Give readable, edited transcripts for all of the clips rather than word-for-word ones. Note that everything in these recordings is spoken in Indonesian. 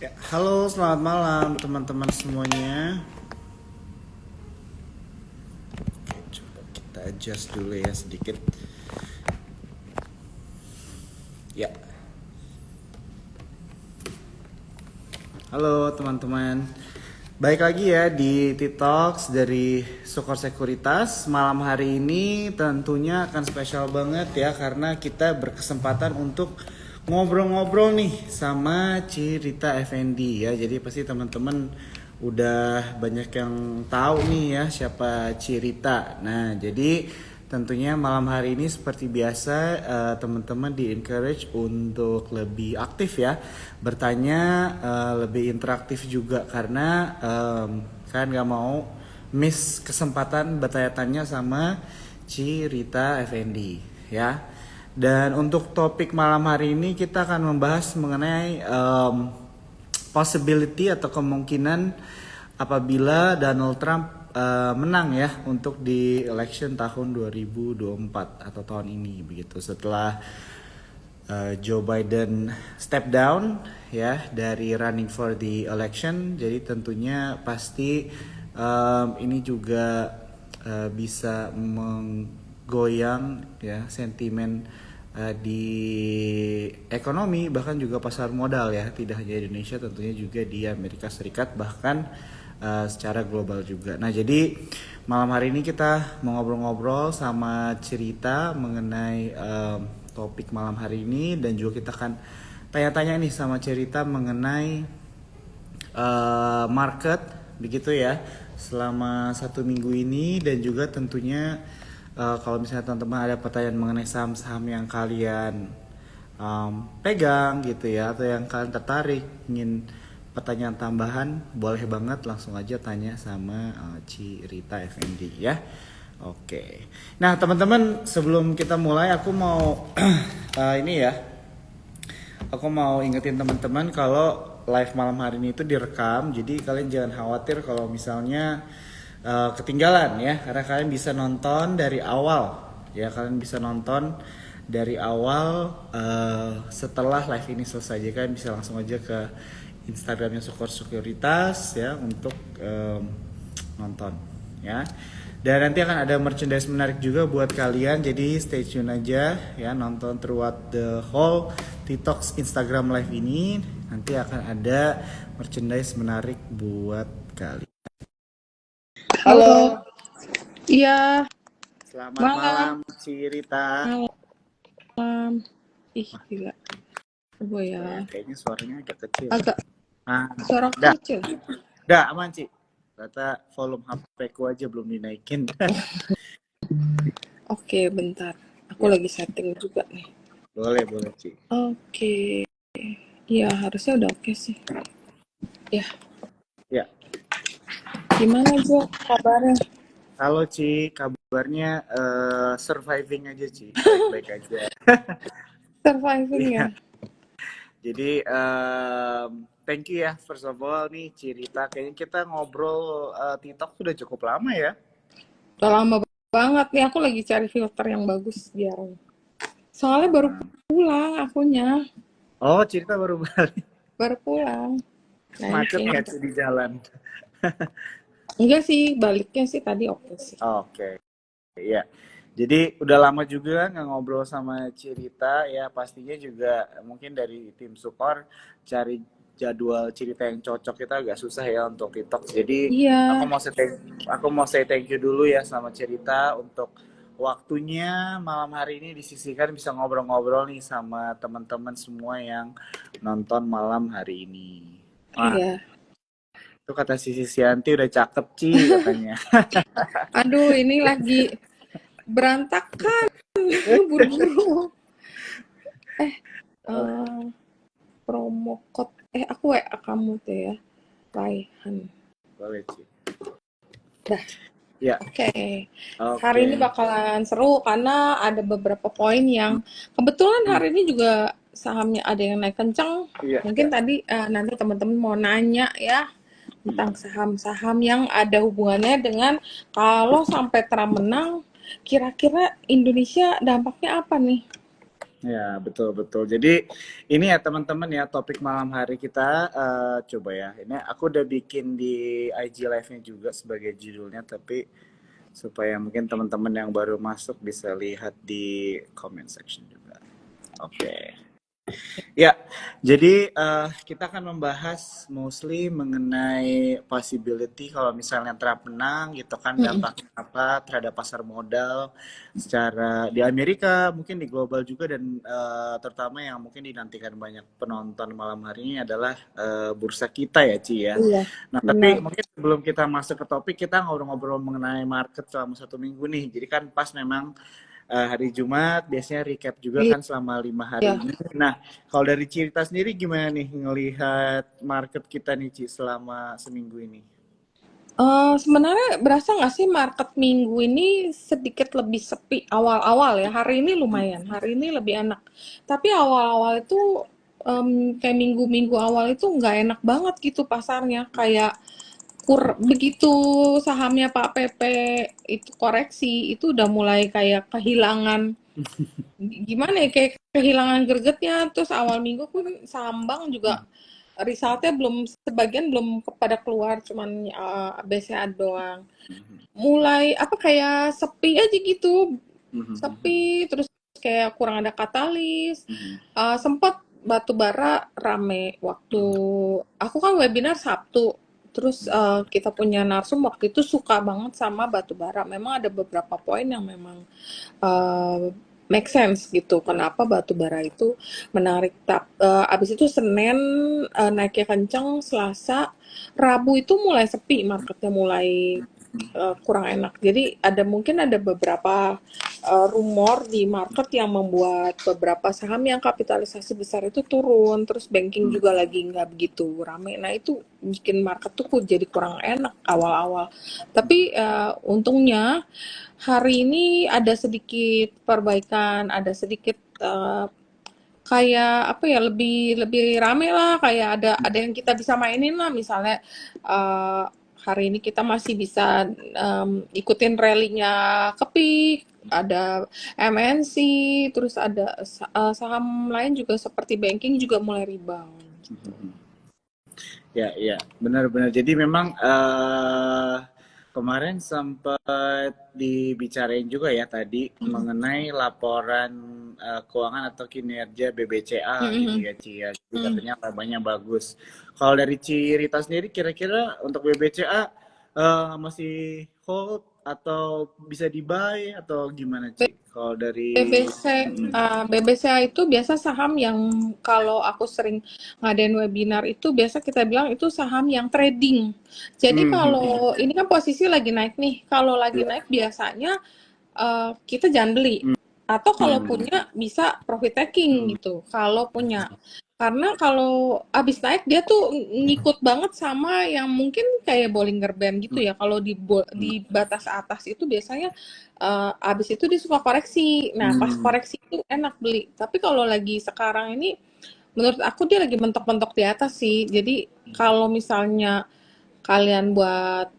Ya, halo, selamat malam teman-teman semuanya. Coba kita adjust dulu ya sedikit. Ya, halo teman-teman. Baik lagi ya di T-Talks dari Sukor Sekuritas. Malam hari ini tentunya akan spesial banget ya karena kita berkesempatan untuk ngobrol-ngobrol nih sama Cirita Effendi ya. Jadi pasti teman-teman udah banyak yang tahu nih ya siapa Cirita. Nah, jadi tentunya malam hari ini seperti biasa teman-teman di encourage untuk lebih aktif ya, bertanya, lebih interaktif juga karena kan nggak mau miss kesempatan bertanya-tanya sama Cirita Effendi ya. Dan untuk topik malam hari ini kita akan membahas mengenai possibility atau kemungkinan apabila Donald Trump menang ya untuk di election tahun 2024 atau tahun ini begitu, setelah Joe Biden step down ya dari running for the election. Jadi tentunya pasti ini juga bisa menggoyang ya sentimen di ekonomi, bahkan juga pasar modal ya, tidak hanya di Indonesia, tentunya juga di Amerika Serikat, bahkan secara global juga. Nah, jadi malam hari ini kita mau ngobrol-ngobrol sama Cirita mengenai topik malam hari ini, dan juga kita akan tanya-tanya nih sama Cirita mengenai market begitu ya selama 1 minggu ini, dan juga tentunya kalau misalnya teman-teman ada pertanyaan mengenai saham-saham yang kalian pegang gitu ya, atau yang kalian tertarik ingin pertanyaan tambahan, boleh banget langsung aja tanya sama Cirita Effendi ya. Oke. Nah teman-teman, sebelum kita mulai aku mau ini ya, aku mau ingetin teman-teman kalau live malam hari ini itu direkam, jadi kalian jangan khawatir kalau misalnya ketinggalan ya, karena kalian bisa nonton dari awal ya, kalian bisa nonton dari awal setelah live ini selesai. Jadi kalian bisa langsung aja ke Instagramnya Sukor Sekuritas ya untuk nonton ya. Dan nanti akan ada merchandise menarik juga buat kalian, jadi stay tune aja ya, nonton throughout the whole TikTok Instagram live ini. Nanti akan ada merchandise menarik buat kalian. Halo, Halo, iya, selamat malam, malam Cirita. malam. Ih, gila. Coba ya. Oh ya, kayaknya suaranya agak kecil. Agak Ah, suara dah, kecil. dah aman Ci. Ternyata volume HP ku aja belum dinaikin. Oke, bentar. Aku Ya, lagi setting juga nih. boleh Ci. Oke. Iya, harusnya udah oke sih. Ya, Ya, gimana Jo kabarnya? halo Ci, kabarnya surviving aja Ci, baik-baik aja. Surviving ya? Iya, jadi thank you ya first of all nih Cirita. Kayaknya kita ngobrol TikTok sudah cukup lama ya. Udah lama banget nih, aku lagi cari filter yang bagus biar. Soalnya baru pulang akunya. Oh, Cirita baru balik. Baru pulang. Nah, ini Macet kayaknya nggak Ci di jalan? enggak sih, baliknya sih tadi oke sih. Oke. Iya, jadi udah lama juga nggak ngobrol sama Cirita ya, pastinya juga mungkin dari tim Sukor cari jadwal Cirita yang cocok kita agak susah ya untuk TikTok. Jadi Iya, aku mau say thank you dulu ya sama Cirita untuk waktunya malam hari ini disisihkan bisa ngobrol-ngobrol nih sama teman-teman semua yang nonton malam hari ini. Wah, iya. itu kata Sisi Sianti udah cakep Ci katanya. Aduh, ini lagi berantakan. Buru-buru. Eh, eh, promo code. Aku WA kamu tuh ya. Raihan. Boleh Ci. Dah, Ya, oke. Hari ini oke. bakalan seru karena ada beberapa poin yang kebetulan Hmm, hari ini juga sahamnya ada yang naik kencang. iya, Mungkin iya. tadi nanti teman-teman mau nanya ya tentang saham-saham yang ada hubungannya dengan kalau sampai Trump menang, kira-kira Indonesia dampaknya apa nih? Ya, betul betul. Jadi ini ya teman-teman ya topik malam hari kita, coba ya. Ini aku udah bikin di IG Live-nya juga sebagai judulnya, tapi supaya mungkin teman-teman yang baru masuk bisa lihat di comment section juga. Oke. Ya, jadi kita akan membahas mostly mengenai possibility kalau misalnya Trump menang gitu kan Mm-mm. dampaknya apa terhadap pasar modal secara di Amerika, mungkin di global juga dan terutama yang mungkin dinantikan banyak penonton malam hari ini adalah bursa kita ya Ci ya. Iya, Nah benar. tapi mungkin sebelum kita masuk ke topik kita ngobrol-ngobrol mengenai market selama 1 minggu nih. Jadi kan pas memang hari Jumat biasanya recap juga kan selama 5 hari Iya. ini. Nah, kalau dari Cita sendiri gimana nih ngelihat market kita nih Ci selama seminggu ini? Sebenarnya berasa nggak sih market minggu ini sedikit lebih sepi awal-awal ya. Hari ini lumayan, hari ini lebih enak. Tapi awal-awal itu kayak minggu-minggu awal itu nggak enak banget gitu pasarnya. Kayak begitu sahamnya Pak Pepe itu koreksi, itu udah mulai kayak kehilangan gimana ya kayak kehilangan gregetnya. Terus awal minggu pun saham bank juga resultnya belum sebagian belum pada keluar cuman BCA doang mulai apa kayak sepi aja gitu sepi terus kayak kurang ada katalis sempat batu bara rame waktu aku kan webinar Sabtu terus kita punya narsum waktu itu suka banget sama batu bara memang ada beberapa poin yang memang make sense gitu. Kenapa batu bara itu menarik? Abis itu Senin naiknya kenceng, Selasa, Rabu itu mulai sepi, marketnya mulai kurang enak. Jadi mungkin ada beberapa rumor di market yang membuat beberapa saham yang kapitalisasi besar itu turun. Terus banking juga lagi nggak begitu rame. Nah itu bikin market tuh jadi kurang enak awal-awal. Tapi untungnya hari ini ada sedikit perbaikan, ada sedikit kayak apa ya lebih lebih rame lah, kayak ada yang kita bisa mainin lah, misalnya eh, hari ini kita masih bisa ikutin rally-nya Kepik, ada MNC, terus ada saham lain juga seperti banking juga mulai rebound. Gitu. Ya, ya, benar-benar. Jadi memang kemarin sempat dibicarain juga ya tadi mengenai laporan keuangan atau kinerja BBCA gitu Mm-mm. ya Ci ya. Jadi Mm. katanya labanya bagus. Kalau dari Ci Rita sendiri kira-kira untuk BBCA masih hold atau bisa di-buy atau gimana Ci? Kalau dari BBC, BBCA itu biasa saham yang kalau aku sering ngadain webinar itu biasa kita bilang itu saham yang trading. Jadi kalau ini kan posisi lagi naik nih, kalau lagi Ya. naik biasanya kita jangan beli. Atau kalau punya bisa profit taking gitu. Kalau punya. Karena kalau abis naik dia tuh ngikut banget sama yang mungkin kayak Bollinger Band gitu ya. Kalau di batas atas itu biasanya abis itu dia suka koreksi. Nah pas koreksi itu enak beli. Tapi kalau lagi sekarang ini menurut aku dia lagi mentok-mentok di atas sih. Jadi kalau misalnya kalian buat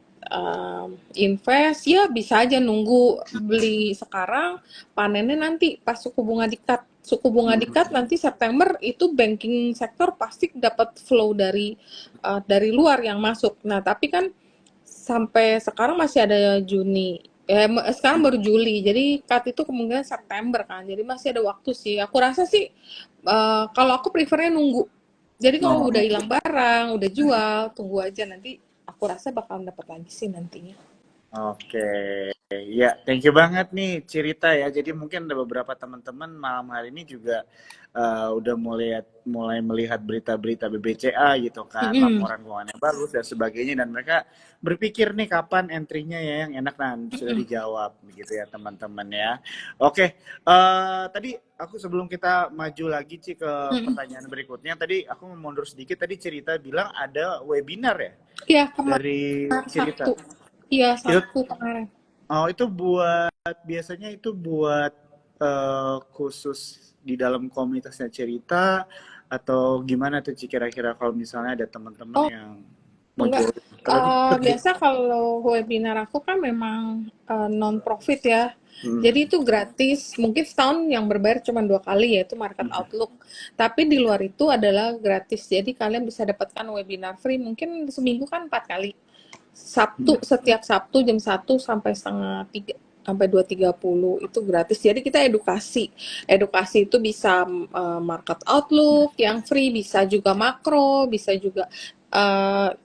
invest ya bisa aja nunggu beli sekarang panennya nanti pas suku bunga dikat nanti September itu banking sektor pasti dapat flow dari luar yang masuk. Nah tapi kan sampai sekarang masih ada Juni sekarang baru Juli jadi cut itu kemungkinan September kan jadi masih ada waktu sih aku rasa sih kalau aku prefernya nunggu jadi kalau udah Oh. hilang barang udah jual tunggu aja nanti aku rasa bakal dapat lagi sih nantinya. Oke, ya, thank you banget nih cerita ya. Jadi mungkin ada beberapa teman-teman malam hari ini juga udah mulai melihat berita-berita BBCA gitu kan, Mm-mm. laporan keuangannya bagus dan sebagainya, dan mereka berpikir nih kapan entry-nya ya yang enak. Nah, sudah Mm-mm. dijawab begitu ya teman-teman ya. Oke, tadi aku sebelum kita maju lagi Ci ke Mm-mm. pertanyaan berikutnya, tadi aku mau mundur sedikit. Tadi cerita bilang ada webinar ya Iya dari kemarin cerita. Sabtu iya Itu Sabtu kemarin. itu biasanya itu buat khusus di dalam komunitasnya cerita atau gimana tuh Ci kira-kira kalau misalnya ada teman-teman Oh yang mau enggak join? Kalau ikut gitu. Biasa kalau webinar aku kan memang non-profit ya. Hmm. Jadi itu gratis. Mungkin setahun yang berbayar cuma 2 kali yaitu Market Hmm. Outlook. Tapi di luar itu adalah gratis. Jadi kalian bisa dapatkan webinar free mungkin seminggu kan 4 kali. Hmm. Setiap Sabtu jam 1 sampai setengah 3 sampai 2.30 itu gratis. Jadi kita edukasi. Edukasi itu bisa Market Outlook yang free, bisa juga makro, bisa juga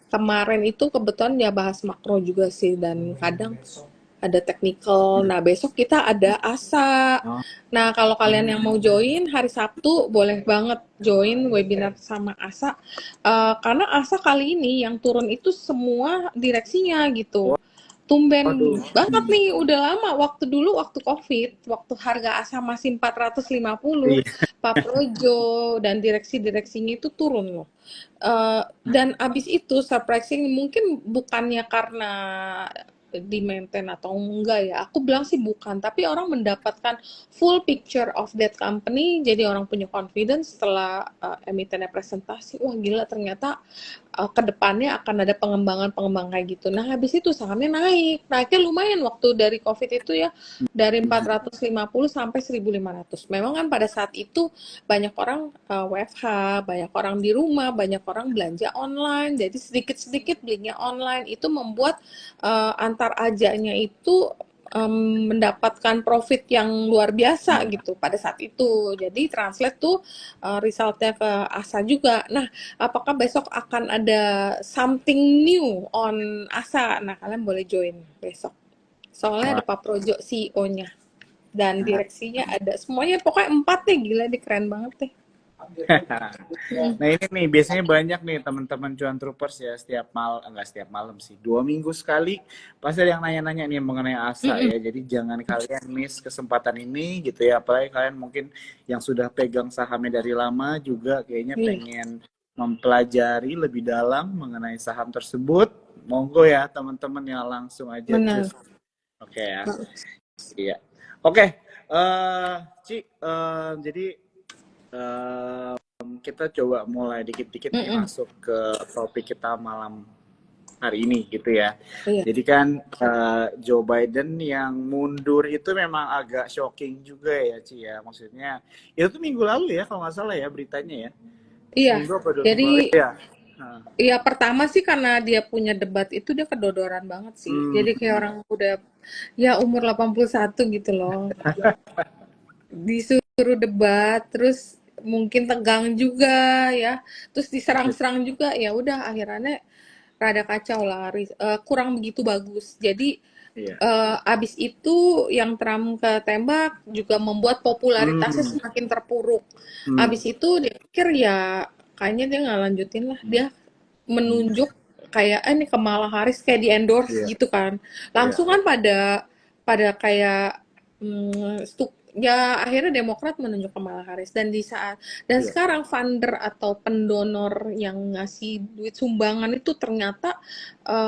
kemarin itu kebetulan ya bahas makro juga sih dan kadang ada technical. Nah, besok kita ada ASA. Oh. Nah, kalau kalian yang mau join hari Sabtu, boleh banget join webinar sama ASA. Karena ASA kali ini yang turun itu semua direksinya gitu. Tumben Waduh. banget nih, udah lama. Waktu dulu, waktu COVID, waktu harga ASA masih 450, Iya. Pak Projo dan direksi-direksinya itu turun loh. Dan abis itu surprising mungkin bukannya karena di maintain atau enggak ya, aku bilang sih bukan, tapi orang mendapatkan full picture of that company, jadi orang punya confidence setelah emitennya presentasi, wah gila ternyata ke depannya akan ada pengembangan-pengembangan kayak gitu. Nah habis itu sahamnya naiknya lumayan waktu dari COVID itu ya, dari 450 sampai 1.500. Memang kan pada saat itu banyak orang WFH, banyak orang di rumah, banyak orang belanja online, jadi sedikit-sedikit belinya online, itu membuat antar ajanya itu mendapatkan profit yang luar biasa gitu pada saat itu. Jadi translate tuh resultnya ke ASA juga. Nah, apakah besok akan ada something new on ASA? Nah, kalian boleh join besok. Soalnya Wah. ada Pak Projo CEO-nya dan Nah. direksinya ada semuanya pokoknya 4 deh, gila deh, keren banget deh. Nah ini nih biasanya banyak nih teman-teman cuan troopers ya setiap enggak setiap malam sih 2 minggu sekali pasti ada yang nanya-nanya nih mengenai ASA Mm-mm. ya, jadi jangan kalian miss kesempatan ini gitu ya, apalagi kalian mungkin yang sudah pegang sahamnya dari lama juga kayaknya Iya, pengen mempelajari lebih dalam mengenai saham tersebut, monggo ya teman-teman ya langsung aja benar. cus. Oke ya. Iya. Oke, Ci, jadi kita coba mulai dikit-dikit nih Mm-mm. masuk ke topik kita malam hari ini gitu ya. Iya. Jadi kan Joe Biden yang mundur itu memang agak shocking juga ya Ci ya. Maksudnya itu tuh minggu lalu ya kalau nggak salah ya beritanya ya. Iya. Seminggu apa 2 minggu lalu Jadi ya. Nah. ya pertama sih karena dia punya debat itu dia kedodoran banget sih. Hmm. Jadi kayak orang udah ya umur 81 gitu loh. Disuruh debat terus mungkin tegang juga ya. Terus diserang-serang juga ya udah akhirnya rada kacau lah, kurang begitu bagus. Jadi Iya. abis itu yang Trump ketembak juga membuat popularitasnya Hmm. semakin terpuruk. Hmm. Abis itu dia pikir ya kayaknya dia nggak lanjutin lah. Dia Hmm. menunjuk kayak ini Kamala Harris kayak di endorse Iya. gitu kan. Iya. Langsung kan pada pada kayak ya akhirnya Demokrat menunjuk Kamala Harris dan di saat dan Iya. sekarang funder atau pendonor yang ngasih duit sumbangan itu ternyata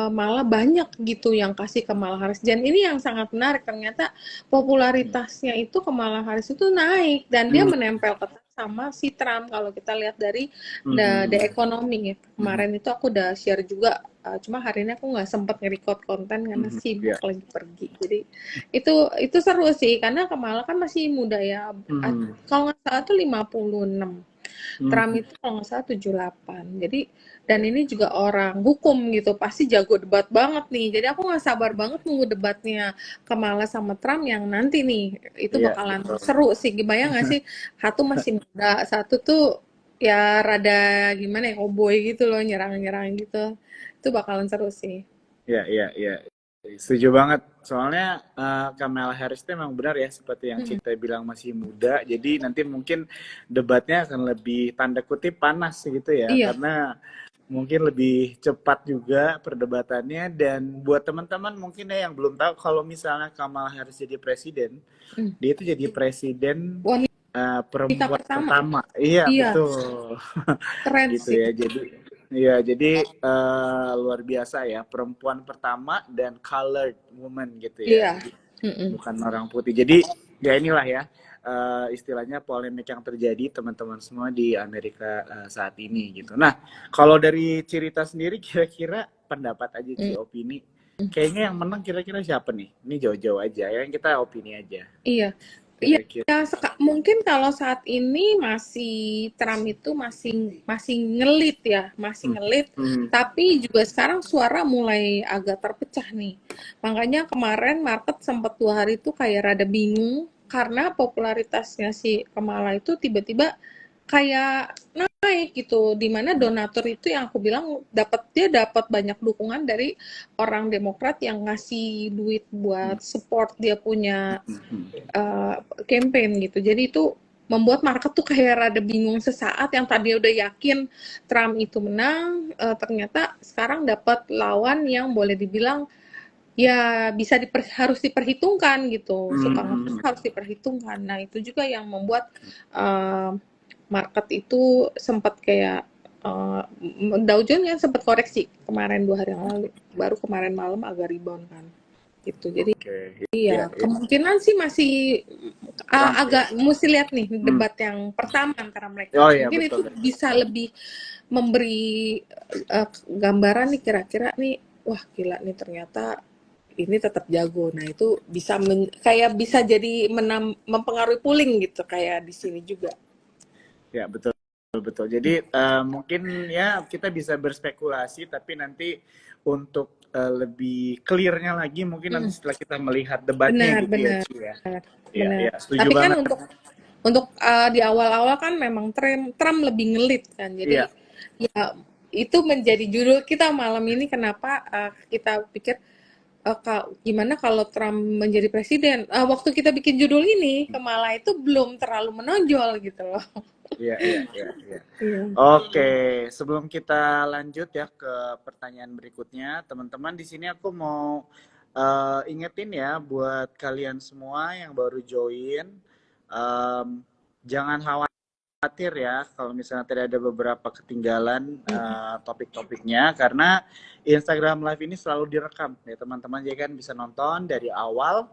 malah banyak gitu yang kasih Kamala Harris, dan ini yang sangat menarik, ternyata popularitasnya itu Kamala Harris itu naik dan dia Hmm. menempel ketat sama si Trump kalau kita lihat dari the Hmm. economy ya. Hmm. Kemarin itu aku udah share juga, cuma hari ini aku nggak sempat nge-record konten karena Hmm. sibuk Iya. lagi pergi. Jadi itu seru sih karena Kamala kan masih muda ya. Hmm. Kalau nggak salah tuh 56. Hmm. Trump itu kalau nggak salah 78. Jadi dan ini juga orang hukum gitu, pasti jago debat banget nih. Jadi aku nggak sabar banget nunggu debatnya Kamala sama Trump yang nanti nih. Itu Iya, bakalan betul. seru sih. Bayang nggak sih? Satu masih muda, satu tuh ya rada gimana ya, cowboy gitu loh, nyerang-nyerang gitu. Itu bakalan seru sih. Iya, iya, iya. Setuju banget. Soalnya Kamala Harris itu memang benar ya, seperti yang Mm-mm. Cita bilang masih muda. Jadi nanti mungkin debatnya akan lebih tanda kutip panas gitu ya, Iya. karena mungkin lebih cepat juga perdebatannya. Dan buat teman-teman mungkin ya yang belum tahu, kalau misalnya Kamala Harris jadi presiden, Mm. dia itu jadi presiden Wanita perempuan pertama. pertama. Iya, Iya, betul. keren Gitu sih. ya. Jadi luar biasa ya, perempuan pertama dan colored woman gitu ya. Iya. Jadi Mm-mm. bukan orang putih. Jadi ya inilah ya istilahnya polemik yang terjadi teman-teman semua di Amerika saat ini gitu. Nah, kalau dari cerita sendiri kira-kira pendapat aja Ci, Mm. opini. Kayaknya yang menang kira-kira siapa nih? Ini jauh-jauh aja, yang kita opini aja. Iya. Iya, Kira-kira. mungkin kalau saat ini masih Trump itu masih masih ngelit ya, masih Hmm. ngelit. Hmm. Tapi juga sekarang suara mulai agak terpecah nih. Makanya kemarin market sempat 2 hari itu kayak rada bingung karena popularitasnya si Kamala itu tiba-tiba kayak naik gitu. Dimana donatur itu yang aku bilang dia dapat banyak dukungan dari orang Demokrat yang ngasih duit buat support dia punya Hmm. uh, campaign gitu. Jadi itu membuat market tuh kayak rada bingung sesaat, yang tadi udah yakin Trump itu menang, ternyata sekarang dapat lawan yang boleh dibilang ya bisa harus diperhitungkan gitu. Suka nggak Hmm. harus diperhitungkan. Nah, itu juga yang membuat uh, market itu sempat kayak Dow Jones yang sempat koreksi kemarin 2 hari yang lalu, baru kemarin malam agak rebound kan gitu. Jadi Oke, ya, iya, ya. kemungkinan sih masih Trump ya. agak mesti lihat nih Hmm. debat yang pertama antara Oh mereka. ya, Mungkin itu betul betul. bisa lebih memberi gambaran nih kira-kira nih, wah gila nih ternyata ini tetap jago. Nah, itu bisa kayak bisa jadi mempengaruhi pooling gitu kayak di sini juga. Ya, betul betul. Jadi mungkin ya kita bisa berspekulasi, tapi nanti untuk lebih clear-nya lagi mungkin nanti Mm, setelah kita melihat debatnya benar, gitu ya, benar, Ci ya. Iya, benar. iya, setuju Tapi kan banget. untuk di awal-awal kan memang Trump lebih ngelit kan. Jadi Iya. ya itu menjadi judul kita malam ini, kenapa kita pikir gimana kalau Trump menjadi presiden. Waktu kita bikin judul ini, Kamala itu belum terlalu menonjol gitu loh. Iya, iya, iya, iya. Iya. Oke, sebelum kita lanjut ya ke pertanyaan berikutnya, teman-teman di sini aku mau ingetin ya buat kalian semua yang baru join, em, jangan khawatir ya kalau misalnya tidak ada beberapa ketinggalan topik-topiknya, karena Instagram Live ini selalu direkam ya teman-teman, jadi kan bisa nonton dari awal.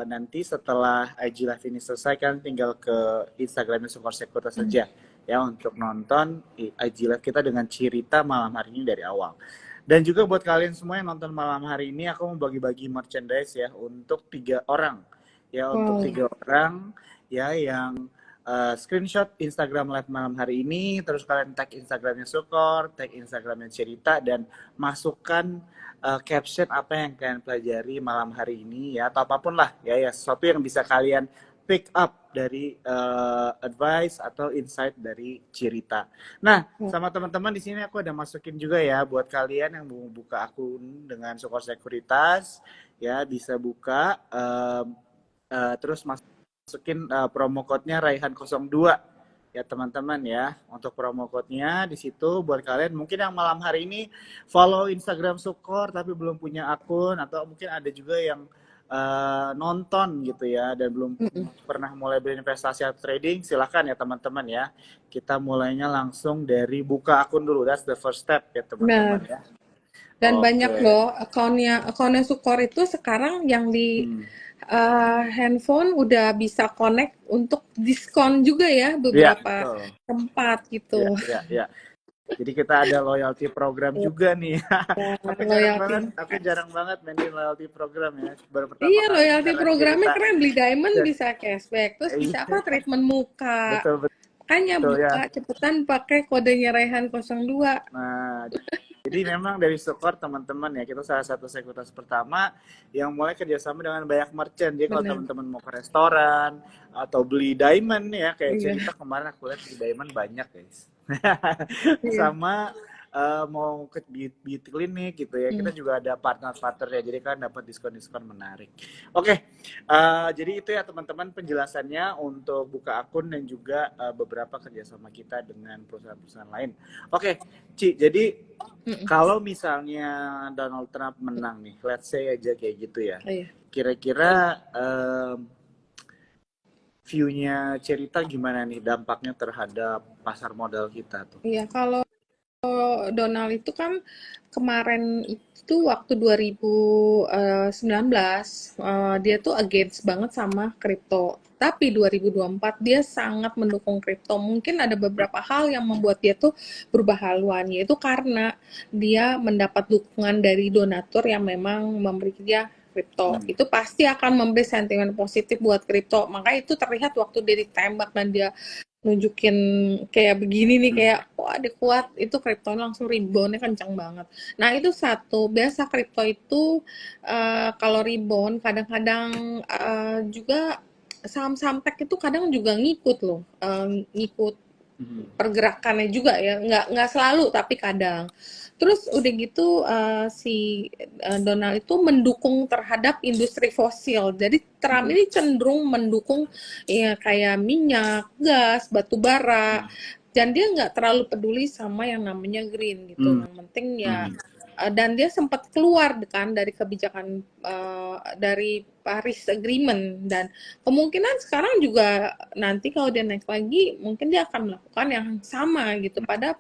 Nanti setelah IG Live ini selesai kan tinggal ke Instagramnya Sukor Sekuritas saja ya untuk nonton IG Live kita dengan cerita malam hari ini dari awal. Dan juga buat kalian semua yang nonton malam hari ini, aku mau bagi-bagi merchandise ya untuk 3 orang ya, untuk Wow. 3 orang ya yang screenshot Instagram Live malam hari ini, terus kalian tag Instagramnya Sukor, tag Instagramnya Cerita, dan masukkan caption apa yang kalian pelajari malam hari ini ya, atau apapun lah ya, sesuatu yang bisa kalian pick up dari advice atau insight dari Cerita. Nah, sama teman-teman di sini aku ada masukin juga ya buat kalian yang mau buka akun dengan Sukor Sekuritas ya, bisa buka terus masukin promo code-nya Raihan02 ya teman-teman ya. Untuk promo code-nya di situ buat kalian mungkin yang malam hari ini follow Instagram Sukor tapi belum punya akun, atau mungkin ada juga yang nonton gitu ya dan belum pernah mulai berinvestasi atau trading, silahkan ya teman-teman ya. Kita mulainya langsung dari buka akun dulu, that's the first step ya teman-teman Benar. ya. Dan banyak Oke. loh akunnya Sukor itu sekarang yang di handphone udah bisa connect untuk diskon juga ya Iya, beberapa betul. tempat Iya, gitu. iya, iya. Jadi kita ada loyalty program juga nih. Ya, Aku loyalty. jarang banget mainin loyalty program ya. Baru pertama Iya, kali ini loyalty karena programnya cerita. keren, beli diamond bisa cashback, terus bisa Iya, apa, treatment muka. betul Makanya betul ya. buka cepetan pakai kodenya Raihan02. Nah, jadi memang dari Sukor teman-teman ya, kita salah satu sekuritas pertama yang mulai kerjasama dengan banyak merchant. Jadi kalau Benar. teman-teman mau ke restoran atau beli diamond ya, kayak Iya. Cerita kemarin aku lihat beli diamond banyak guys. Iya. Sama mau ke beauty clinic gitu ya, kita juga ada partner-partner ya, jadi kan dapat diskon-diskon menarik. Oke, jadi itu ya teman-teman penjelasannya untuk buka akun dan juga beberapa kerjasama kita dengan perusahaan-perusahaan lain. Oke, Ci, jadi kalau misalnya Donald Trump menang nih, let's say aja kayak gitu ya, Iya. kira-kira view-nya Cerita gimana nih dampaknya terhadap pasar modal kita tuh? Iya, kalau Donald itu kan kemarin itu waktu 2019 dia tuh against banget sama kripto. Tapi 2024 dia sangat mendukung kripto. Mungkin ada beberapa hal yang membuat dia tuh berubah haluan, yaitu karena dia mendapat dukungan dari donatur yang memang memberi dia kripto. Itu pasti akan memberi sentimen positif buat kripto. Makanya itu terlihat waktu dia ditembak dan dia nunjukin kayak begini nih, kayak wah dia kuat, itu kripto langsung reboundnya kencang banget. Nah itu satu, biasa kripto itu kalau rebound kadang-kadang juga saham-saham tech itu kadang juga ngikut loh, ngikut pergerakannya juga ya, nggak selalu tapi kadang. Terus udah gitu si Donald itu mendukung terhadap industri fosil. Jadi Trump ini cenderung mendukung ya kayak minyak, gas, batu bara. Dan dia nggak terlalu peduli sama yang namanya green gitu. Yang penting ya dan dia sempat keluar kan dari kebijakan dari Paris Agreement, dan kemungkinan sekarang juga nanti kalau dia naik lagi mungkin dia akan melakukan yang sama gitu. Pada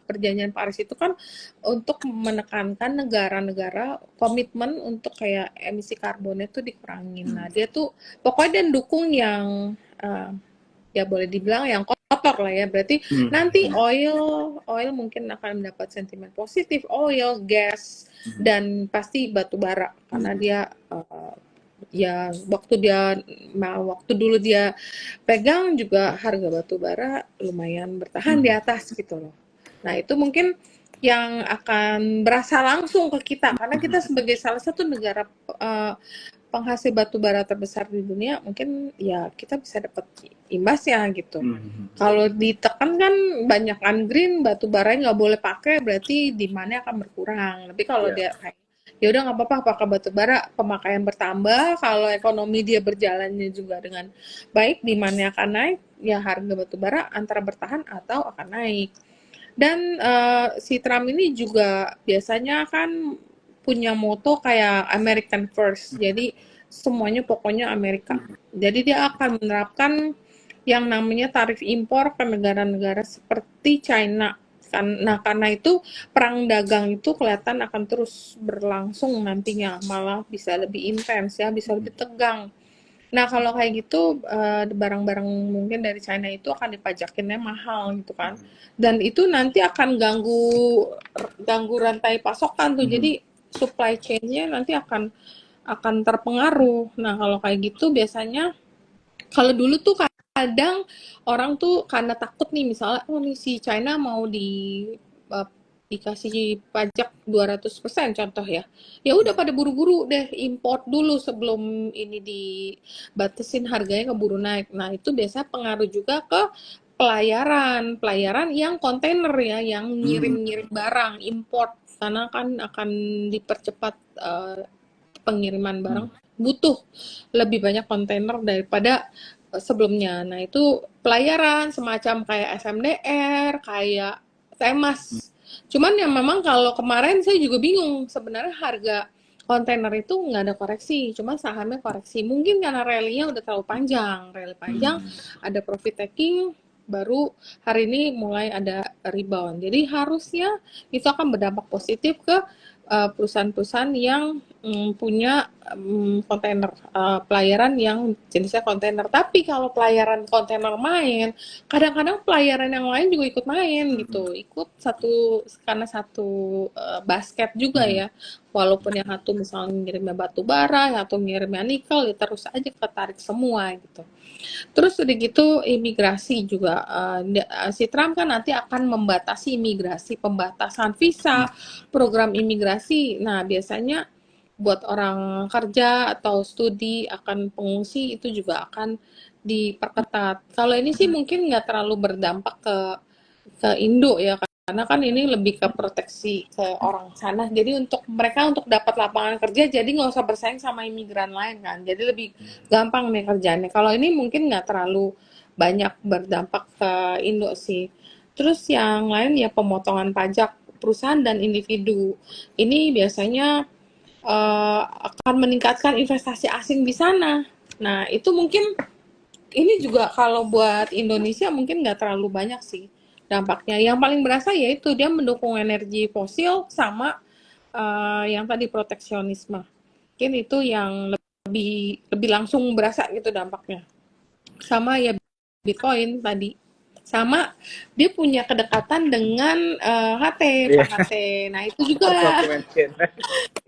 perjanjian Paris itu kan untuk menekankan negara-negara komitmen untuk kayak emisi karbonnya tuh dikurangin. Nah dia tuh pokoknya dia dukung yang ya boleh dibilang yang kotor lah ya. Berarti nanti oil mungkin akan mendapat sentimen positif, oil, gas, dan pasti batu bara karena dia ya waktu dulu dia pegang juga harga batu bara lumayan bertahan di atas gitu loh. Nah itu mungkin yang akan berasa langsung ke kita karena kita sebagai salah satu negara penghasil batu bara terbesar di dunia, mungkin ya kita bisa dapat imbasnya gitu. Kalau ditekan kan banyak green, batu baranya nggak boleh pakai, berarti demand-nya akan berkurang. Tapi kalau dia kayak ya udah nggak apa-apa pakai batu bara, pemakaian bertambah, kalau ekonomi dia berjalannya juga dengan baik, demand-nya akan naik, ya harga batu bara antara bertahan atau akan naik. Dan si Trump ini juga biasanya kan punya moto kayak American First. Jadi semuanya pokoknya Amerika. Jadi dia akan menerapkan yang namanya tarif impor ke negara-negara seperti China. Nah, karena itu perang dagang itu kelihatan akan terus berlangsung nantinya, malah bisa lebih intens ya, bisa lebih tegang. Nah, kalau kayak gitu barang-barang mungkin dari China itu akan dipajakinnya mahal gitu kan. Dan itu nanti akan ganggu rantai pasokan tuh. Jadi supply chain-nya nanti akan terpengaruh. Nah, kalau kayak gitu biasanya kalau dulu tuh kadang orang tuh karena takut nih misalnya nih si China mau dikasih pajak 200% contoh ya. Ya udah pada buru-buru deh import dulu sebelum ini dibatasin harganya keburu naik. Nah, itu biasa pengaruh juga ke pelayaran yang kontainer ya, yang ngirim-ngirim barang import karena kan akan dipercepat pengiriman barang, butuh lebih banyak kontainer daripada sebelumnya. Nah, itu pelayaran semacam kayak SMDR, kayak Temas. Cuman ya memang kalau kemarin saya juga bingung sebenarnya harga kontainer itu nggak ada koreksi, cuma sahamnya koreksi. Mungkin karena rally-nya udah terlalu panjang, ada profit taking, baru hari ini mulai ada rebound. Jadi harusnya itu akan berdampak positif ke perusahaan-perusahaan yang punya kontainer, pelayaran yang jenisnya kontainer. Tapi kalau pelayaran kontainer main, kadang-kadang pelayaran yang lain juga ikut main gitu, ikut karena satu basket juga ya. Walaupun yang satu misalnya ngirimnya batu bara, yang satu ngirimnya nikel, ya terus aja ketarik semua gitu. Terus udah gitu imigrasi juga si Trump kan nanti akan membatasi imigrasi, pembatasan visa, program imigrasi. Nah, biasanya buat orang kerja atau studi akan pengungsi itu juga akan diperketat. Kalau ini sih mungkin nggak terlalu berdampak ke Indo ya, karena kan ini lebih ke proteksi ke orang sana. Jadi untuk mereka untuk dapat lapangan kerja, jadi nggak usah bersaing sama imigran lain kan. Jadi lebih gampang nih kerjaannya. Kalau ini mungkin nggak terlalu banyak berdampak ke Indo sih. Terus yang lain ya pemotongan pajak perusahaan dan individu. Ini biasanya akan meningkatkan investasi asing di sana. Nah itu mungkin ini juga kalau buat Indonesia mungkin nggak terlalu banyak sih dampaknya. Yang paling berasa yaitu dia mendukung energi fosil sama yang tadi proteksionisme. Mungkin itu yang lebih langsung berasa gitu dampaknya. sama ya Bitcoin tadi. Sama dia punya kedekatan dengan HT, Iya, Pak HT. Nah, itu harus juga aku mention.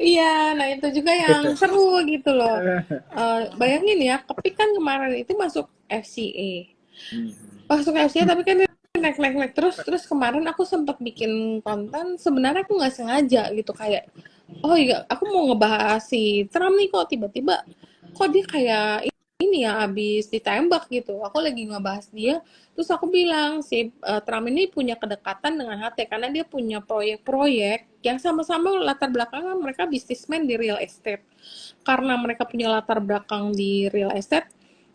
iya, nah itu juga yang seru gitu loh. Bayangin ya, Kepik kan kemarin itu masuk FCA. Hmm. Masuk FCA tapi kan dia naik terus terus kemarin aku sempat bikin konten sebenarnya aku nggak sengaja gitu kayak oh iya aku mau ngebahas si Trump nih kok tiba-tiba kok dia kayak ini ya abis ditembak gitu aku lagi ngebahas dia terus aku bilang si Trump ini punya kedekatan dengan HT karena dia punya proyek-proyek yang sama-sama latar belakangnya mereka bisnismen di real estate karena mereka punya latar belakang di real estate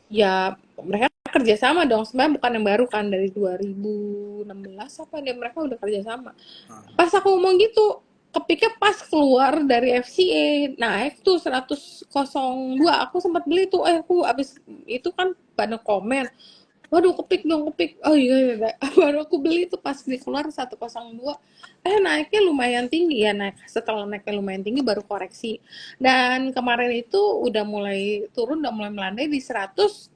ya mereka kerjasama dong sebenarnya bukan yang baru kan dari 2016 apa dia mereka udah kerjasama pas aku ngomong gitu kepikir pas keluar dari FCA naik tuh 102 aku sempat beli tuh aku abis itu kan pada komen waduh kepik dong kepik oh iya, iya, iya. Baru aku beli tuh pas di keluar 102 naiknya lumayan tinggi ya naik setelah naiknya lumayan tinggi baru koreksi dan kemarin itu udah mulai turun udah mulai melandai di 100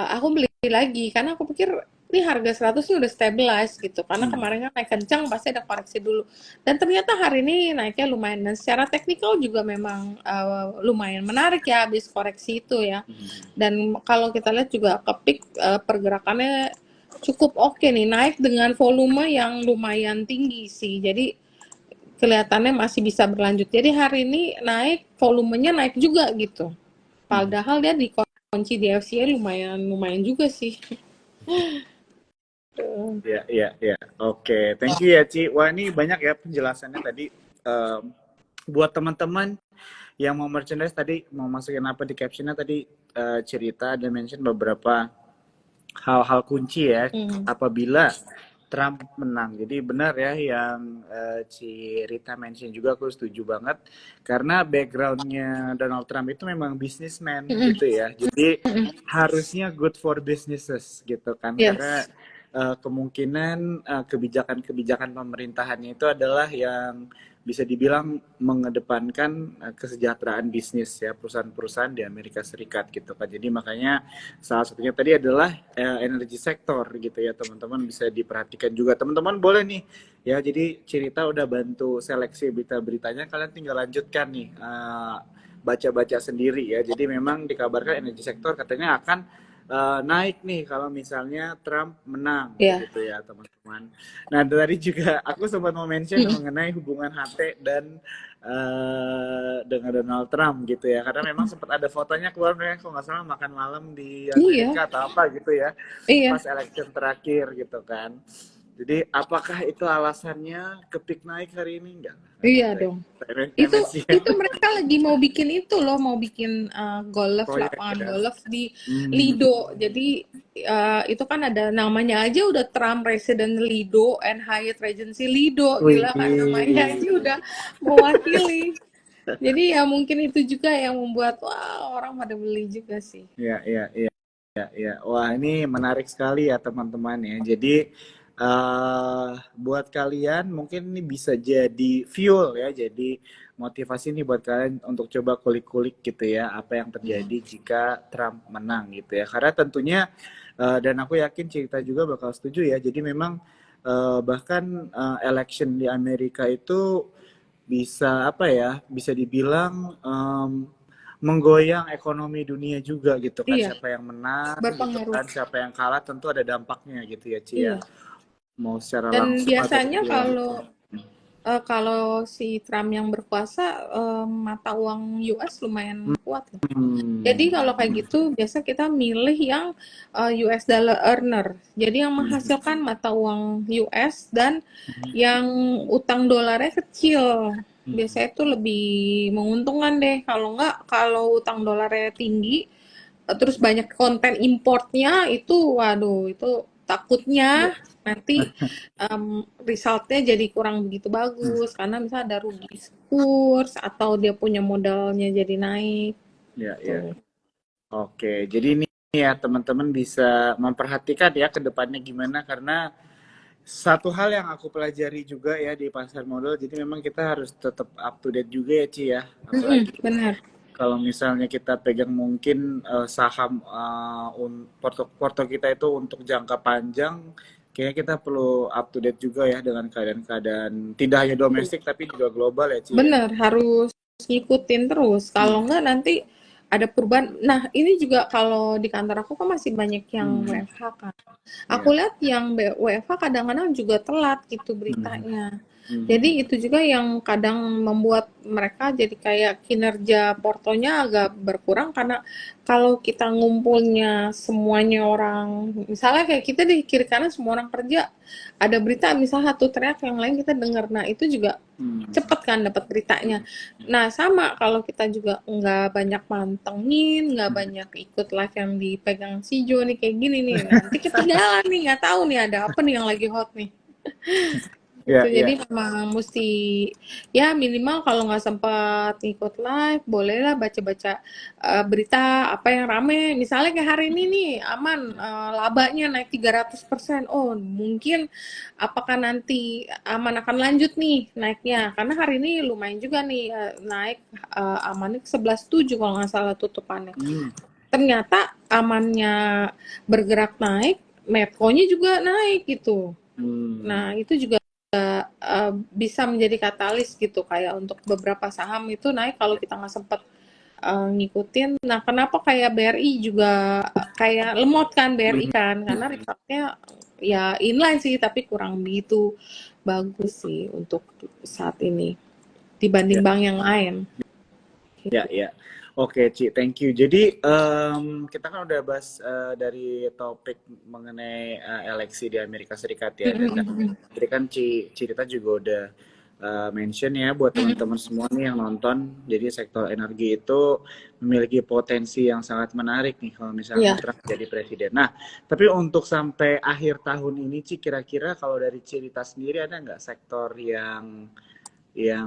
aku beli lagi karena aku pikir ini harga 100 ini udah stabilize gitu karena Hmm. kemarin kan naik kencang pasti ada koreksi dulu dan ternyata hari ini naiknya lumayan dan secara teknikal juga memang lumayan menarik ya habis koreksi itu ya dan kalau kita lihat juga kepik pergerakannya cukup oke nih naik dengan volume yang lumayan tinggi sih jadi kelihatannya masih bisa berlanjut jadi hari ini naik volumenya naik juga gitu Hmm. padahal dia dikunci di FCA lumayan lumayan juga sih. Ya, ya, ya. Oke, thank you ya, Ci. Wah, ini banyak ya penjelasannya tadi. Em, buat teman-teman yang mau merchandise tadi, mau masukin apa di captionnya tadi, cerita ada mention beberapa hal-hal kunci ya Hmm. apabila Trump menang. Jadi benar ya yang Ci Rita mention juga aku setuju banget karena backgroundnya Donald Trump itu memang businessman Mm-mm. gitu ya. Jadi harusnya good for businesses gitu kan karena Yes. kemungkinan kebijakan-kebijakan pemerintahannya itu adalah yang bisa dibilang mengedepankan kesejahteraan bisnis ya perusahaan-perusahaan di Amerika Serikat gitu kan. Jadi makanya salah satunya tadi adalah energi sektor gitu ya teman-teman bisa diperhatikan juga teman-teman boleh nih ya jadi cerita udah bantu seleksi berita-beritanya kalian tinggal lanjutkan nih baca-baca sendiri ya jadi memang dikabarkan energi sektor katanya akan naik nih kalau misalnya Trump menang Ya. begitu ya teman-teman. Nah tadi juga aku sempat mau mention Mm-mm. mengenai hubungan HT dan dengan Donald Trump gitu ya karena memang sempat ada fotonya keluar kalau nggak salah makan malam di Iya, Amerika atau apa gitu ya pas iya, election terakhir gitu kan jadi apakah itu alasannya kepik naik hari ini enggak iya ada dong. Itu MSC itu mereka lagi mau bikin itu loh, mau bikin golf proyek lapangan ya. golf di Hmm. Lido. Jadi itu kan ada namanya aja udah Trump Resident Lido and Hyatt Regency Lido, Wih. gila kan namanya aja udah mewakili. Jadi ya mungkin itu juga yang membuat wah orang pada beli juga sih. Ya, ya, ya, ya, ya. Wah, ini menarik sekali ya teman-teman ya. Jadi buat kalian mungkin ini bisa jadi fuel ya, jadi motivasi nih buat kalian untuk coba kulik-kulik gitu ya, apa yang terjadi jika Trump menang gitu ya. Karena tentunya dan aku yakin cerita juga bakal setuju ya. Jadi memang bahkan election di Amerika itu bisa apa ya, bisa dibilang menggoyang ekonomi dunia juga gitu kan Iya, siapa yang menang gitu berpengaruh. kan siapa yang kalah tentu ada dampaknya gitu ya Ci ya Iya. mau secara Dan langsung ataupun biasanya tidak kalau langsung. kalau si Trump yang berkuasa mata uang US lumayan kuat loh. Jadi Hmm. kalau kayak gitu biasa kita milih yang US dollar earner. Jadi yang menghasilkan mata uang US dan yang utang dolarnya kecil. Biasanya itu lebih menguntungkan deh. Kalau enggak, kalau utang dolarnya tinggi, terus banyak konten importnya itu, waduh, itu Ya. takutnya nanti resultnya jadi kurang begitu bagus karena misalnya ada rugi kurs atau dia punya modalnya jadi naik Ya, ya. tuh. Oke, jadi ini ya teman-teman bisa memperhatikan ya ke depannya gimana karena satu hal yang aku pelajari juga ya di pasar modal, jadi memang kita harus tetap up to date juga ya Ci ya, apalagi Benar. kalau misalnya kita pegang mungkin saham porto kita itu untuk jangka panjang, kayaknya kita perlu up to date juga ya dengan keadaan-keadaan tidak hanya domestik tapi juga global ya Ci ya. Bener, harus ngikutin terus. Kalau Hmm. enggak nanti ada perubahan. Nah, ini juga kalau di kantor aku kan masih banyak yang Hmm. WFH kan. Aku Ya. lihat yang WFH kadang-kadang juga telat gitu Hmm. beritanya. Jadi Hmm. itu juga yang kadang membuat mereka jadi kayak kinerja portonya agak berkurang karena kalau kita ngumpulnya semuanya orang, misalnya kayak kita di kiri kanan semua orang kerja, ada berita misalnya satu teriak yang lain kita dengar, nah itu juga Hmm. cepet kan dapat beritanya. Nah sama kalau kita juga nggak banyak mantengin, nggak Hmm. banyak ikut live yang dipegang si Jo nih kayak gini nih, nanti ketinggalan nih nggak tahu nih ada apa nih yang lagi hot nih. Itu Ya, jadi ya. memang mesti ya minimal kalau nggak sempat ikut live bolehlah baca-baca berita apa yang rame, misalnya kayak hari ini nih aman, labanya naik 300%, oh mungkin apakah nanti aman akan lanjut nih naiknya karena hari ini lumayan juga nih, naik, amannya ke 11,7 kalau nggak salah tutupannya, Hmm. ternyata amannya bergerak naik, Medco-nya juga naik gitu. Hmm. Nah itu juga bisa menjadi katalis gitu kayak untuk beberapa saham itu naik kalau kita nggak sempet ngikutin. Nah kenapa kayak BRI juga kayak lemot kan BRI Hmm. kan karena resultnya ya inline sih tapi kurang begitu bagus sih untuk saat ini dibanding Ya. bank yang lain. Ya, ya. Oke, Ci, thank you. Jadi, kita kan udah bahas dari topik mengenai eleksi di Amerika Serikat ya. Dan tadi kan Cirita juga udah mention ya buat teman-teman semua nih yang nonton. Jadi sektor energi itu memiliki potensi yang sangat menarik nih kalau misalnya Ya, Trump jadi presiden. Nah, tapi untuk sampai akhir tahun ini, Ci, kira-kira kalau dari Cirita sendiri ada nggak sektor yang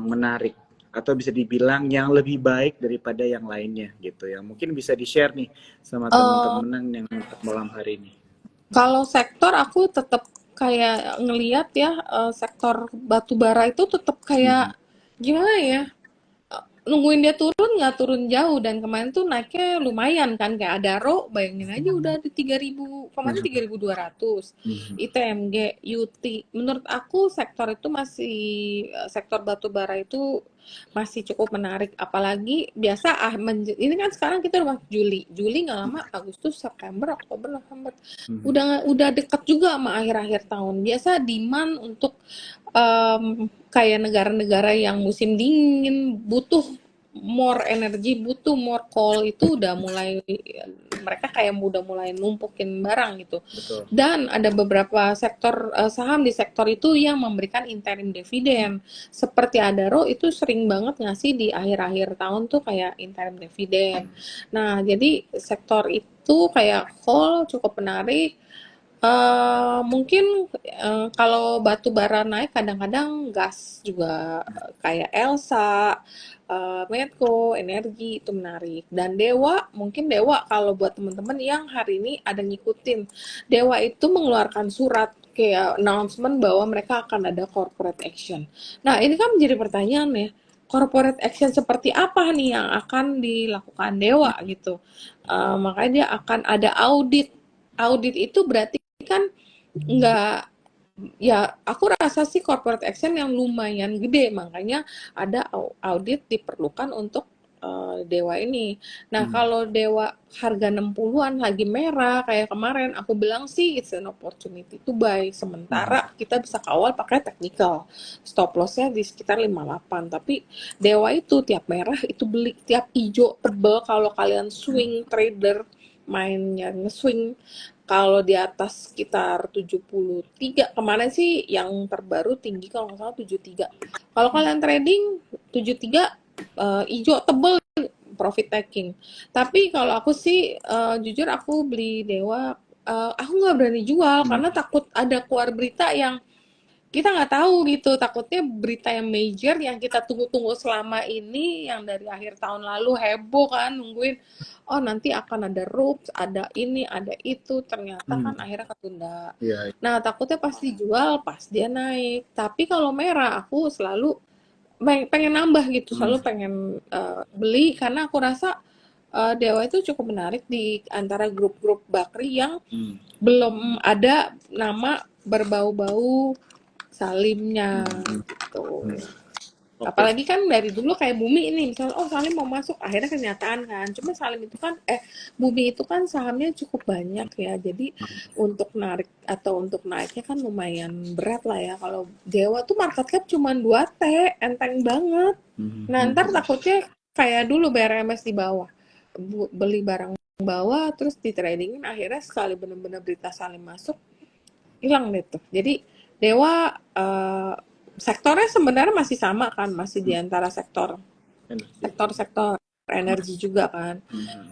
menarik atau bisa dibilang yang lebih baik daripada yang lainnya gitu yang mungkin bisa di-share nih sama eh, teman-teman yang nonton malam hari ini. kalau sektor aku tetap kayak ngeliat ya, sektor batu bara itu tetap kayak Mhm. gimana ya, nungguin dia turun nggak turun jauh dan kemarin tuh naiknya lumayan kan kayak Adaro bayangin aja udah di 3.000 kemarin Mhm. 3.200, Mhm. ITMG, UT, menurut aku sektor itu masih, sektor batu bara itu masih cukup menarik apalagi biasa ini kan sekarang kita udah masuk Juli, Juli nggak lama Agustus, September, Oktober, November, Mhm. udah dekat juga sama akhir-akhir tahun, biasa demand untuk kayak negara-negara yang musim dingin butuh more energi, butuh more coal itu udah mulai, mereka kayak udah mulai numpukin barang gitu. Betul. Dan ada beberapa sektor saham di sektor itu yang memberikan interim dividen. Seperti Adaro itu sering banget ngasih di akhir-akhir tahun tuh kayak interim dividen. Nah, jadi sektor itu kayak coal cukup menarik. Mungkin kalau batu bara naik kadang-kadang gas juga, kayak Elsa, Medco, Energi itu menarik. Dan Dewa, mungkin Dewa kalau buat teman-teman yang hari ini ada ngikutin, Dewa itu mengeluarkan surat kayak announcement bahwa mereka akan ada corporate action. Nah ini kan menjadi pertanyaan ya, corporate action seperti apa nih yang akan dilakukan Dewa gitu. Makanya dia akan ada audit. Audit itu berarti kan nggak, ya aku rasa sih corporate action yang lumayan gede makanya ada audit diperlukan untuk Dewa ini. Nah Mhm. kalau Dewa harga 60-an lagi merah kayak kemarin aku bilang sih it's an opportunity to buy, Mhm. sementara kita bisa kawal pakai technical, stop lossnya di sekitar 58, tapi Dewa itu tiap merah itu beli, tiap hijau tebel kalau kalian swing trader mainnya nge-swing, kalau di atas sekitar 73, kemarin sih yang terbaru tinggi kalau nggak salah 73. Kalau kalian trading 73 hijau tebel profit taking. Tapi kalau aku sih jujur aku beli Dewa, aku nggak berani jual karena Mhm. takut ada keluar berita yang kita nggak tahu gitu, takutnya berita yang major yang kita tunggu-tunggu selama ini yang dari akhir tahun lalu heboh kan nungguin, oh nanti akan ada RUPS, ada ini, ada itu, ternyata kan Mhm. akhirnya ketunda. Iya. Nah takutnya pas dijual pas dia naik, tapi kalau merah aku selalu pengen nambah gitu, Hmm. selalu pengen beli karena aku rasa Dewa itu cukup menarik di antara grup-grup bakri yang Hmm. belum ada nama berbau-bau Salimnya Hmm. gitu. Hmm. Oke. Apalagi kan dari dulu kayak Bumi ini, misalnya oh Salim mau masuk, akhirnya kenyataan kan. Cuma Salim itu kan, Bumi itu kan sahamnya cukup banyak ya. Jadi untuk narik atau untuk naiknya kan lumayan berat lah ya. Kalau Dewa tuh market cap cuma 2T, enteng banget. Nah ntar takutnya kayak dulu BRMS di bawah. Beli barang bawah, terus di tradingin, akhirnya sekali bener-bener berita Salim masuk, hilang deh tuh. Jadi Dewa sektornya sebenarnya masih sama kan, masih di antara sektor energi juga kan.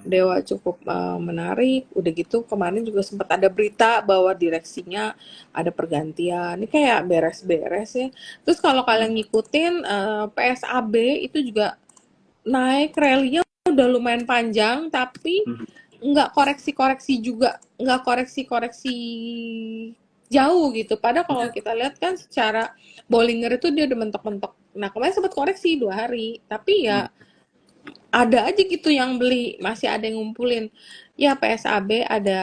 Dewa cukup menarik. Udah gitu kemarin juga sempat ada berita bahwa direksinya ada pergantian. Ini kayak beres-beres ya. Terus kalau kalian ngikutin PSAB itu juga naik rally-nya udah lumayan panjang, tapi nggak koreksi-koreksi juga, nggak koreksi-koreksi jauh gitu. Padahal kalau kita lihat kan secara Bollinger itu dia udah mentok-mentok. Nah kemarin sempat koreksi 2 hari, tapi ya ada aja gitu yang beli, masih ada yang ngumpulin. Ya PSAB ada,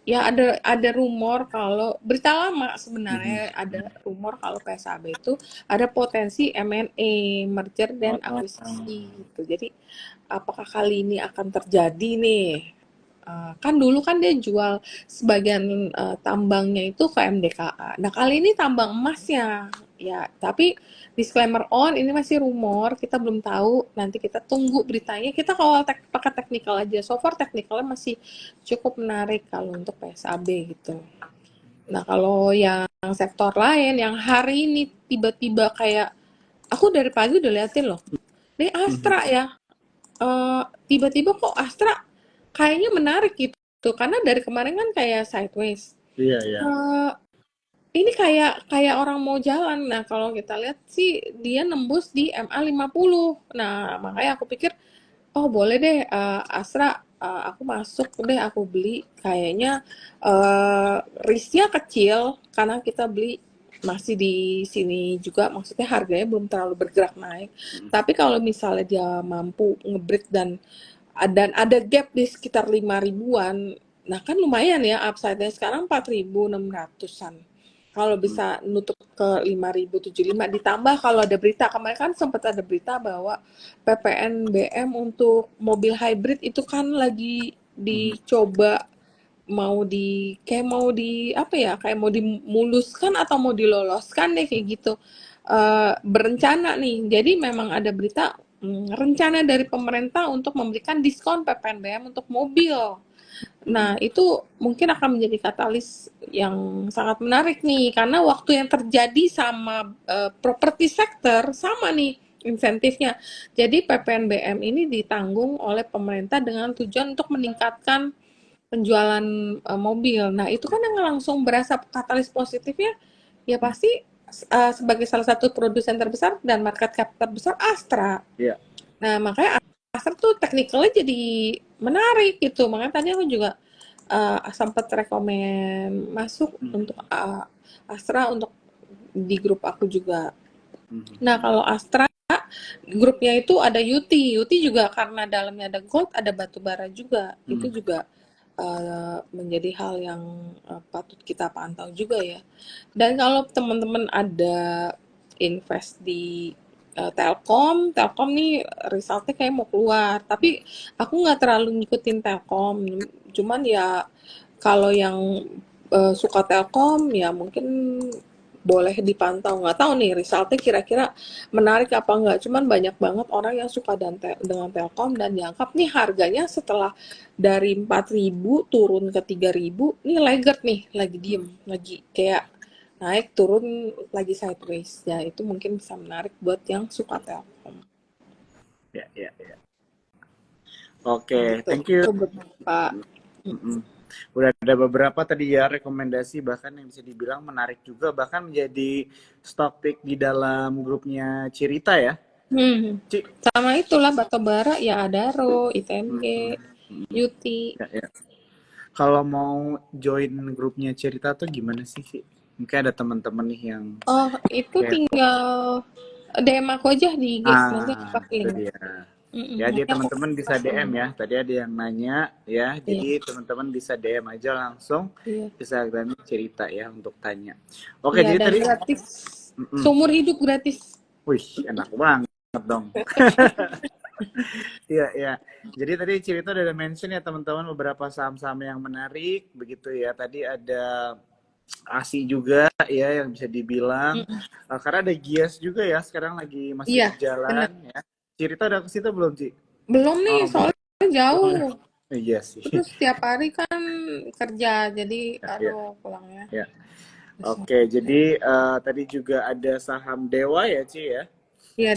ya ada rumor kalau berita lama sebenarnya ada rumor kalau PSAB itu ada potensi M&A, merger dan akuisisi gitu. Jadi apakah kali ini akan terjadi nih? Kan dulu kan dia jual sebagian tambangnya itu ke MDKA. Nah kali ini tambang emasnya, ya. Tapi disclaimer on, ini masih rumor, kita belum tahu. Nanti kita tunggu beritanya. Kita kalau pakai teknikal aja. So far teknikalnya masih cukup menarik kalau untuk PSAB gitu. Nah kalau yang sektor lain, yang hari ini tiba-tiba kayak aku dari pagi udah liatin loh. Ini Astra ya, tiba-tiba kok Astra kayaknya menarik gitu karena dari kemarin kan kayak sideways. Iya, iya. Ini kayak orang mau jalan. Nah kalau kita lihat sih dia nembus di MA 50. Nah makanya aku pikir oh boleh deh Astra, aku masuk deh, aku beli. Kayaknya risknya kecil karena kita beli masih di sini juga, maksudnya harganya belum terlalu bergerak naik. Tapi kalau misalnya dia mampu ngebreak dan ada gap di sekitar 5 ribuan, nah kan lumayan ya upside-nya sekarang 4.600-an. Kalau bisa nutup ke 5.075 ditambah kalau ada berita kemarin kan sempat ada berita bahwa PPNBM untuk mobil hybrid itu kan lagi dicoba mau di apa ya, kayak mau dimuluskan atau mau diloloskan deh kayak gitu. Berencana nih. Jadi memang ada berita rencana dari pemerintah untuk memberikan diskon PPNBM untuk mobil. Nah, itu mungkin akan menjadi katalis yang sangat menarik nih karena waktu yang terjadi sama properti sektor sama nih insentifnya. Jadi PPNBM ini ditanggung oleh pemerintah dengan tujuan untuk meningkatkan penjualan mobil. Nah, itu kan yang langsung berasa katalis positifnya ya pasti sebagai salah satu produsen terbesar dan market cap terbesar Astra. Iya. Nah, makanya Astra tuh teknikalnya jadi menarik gitu. Makanya tadi aku juga sempat rekomen masuk untuk Astra untuk di grup aku juga. Nah, kalau Astra grupnya itu ada Yuti. Yuti juga karena dalamnya ada gold, ada batu bara juga. Itu juga menjadi hal yang patut kita pantau juga ya. Dan kalau teman-teman ada invest di Telkom, Telkom nih resultnya kayak mau keluar. Tapi aku nggak terlalu ngikutin Telkom. Cuman ya kalau yang suka Telkom ya mungkin boleh dipantau. Nggak tahu nih resultnya kira-kira menarik apa enggak. Cuman banyak banget orang yang suka dengan Telkom dan dianggap nih harganya setelah dari 4.000 turun ke 3.000, nih laggard nih, lagi diem, lagi kayak naik turun lagi sideways. Ya itu mungkin bisa menarik buat yang suka Telkom. Ya, ya, ya. Oke, Gitu. thank you. Itu beberapa. Udah ada beberapa tadi ya rekomendasi bahkan yang bisa dibilang menarik juga bahkan menjadi stock pick di dalam grupnya Cirita ya. Sama itulah Batubara ya Adaro, ITMG, Yuti. Ya, ya. Kalau mau join grupnya Cirita tuh gimana sih? Mungkin ada teman-teman nih yang Oh, itu kepo. tinggal DM aku aja di IG, nanti aku kasih Itu link. dia. Ya, jadi Nanti aku teman-teman bisa kasih DM link. ya. Tadi ada yang nanya ya. Iya, Jadi teman-teman bisa DM aja langsung iya, Instagram cerita ya untuk tanya. Oke, iya, jadi dan tadi gratis, mm-mm. seumur hidup gratis. Wih, enak banget dong. Iya, iya. Jadi tadi cerita udah ada mention ya teman-teman beberapa saham-saham yang menarik begitu ya. Tadi ada ASI juga ya yang bisa dibilang. Mm. Karena ada Gias juga ya sekarang lagi masih Iya, berjalan benar. ya. Cerita udah ke situ belum, Ci? Belum nih, Oh, belum. soalnya Oh, jauh. iya sih. Terus setiap hari kan kerja, jadi Ya, ya, aduh pulangnya ya. susah. Oke, jadi tadi juga ada saham Dewa ya, Ci ya. Iya,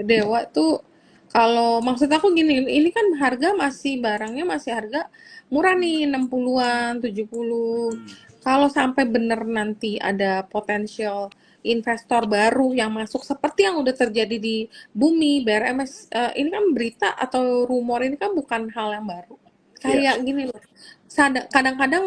Dewa tuh kalau maksud aku gini, ini kan harga masih barangnya masih harga murah nih 60-an, 70. Hmm. Kalau sampai bener nanti ada potensial investor baru yang masuk seperti yang udah terjadi di Bumi, BRMS, ini kan berita atau rumor ini kan bukan hal yang baru. Iya. Kayak gini loh. Kadang-kadang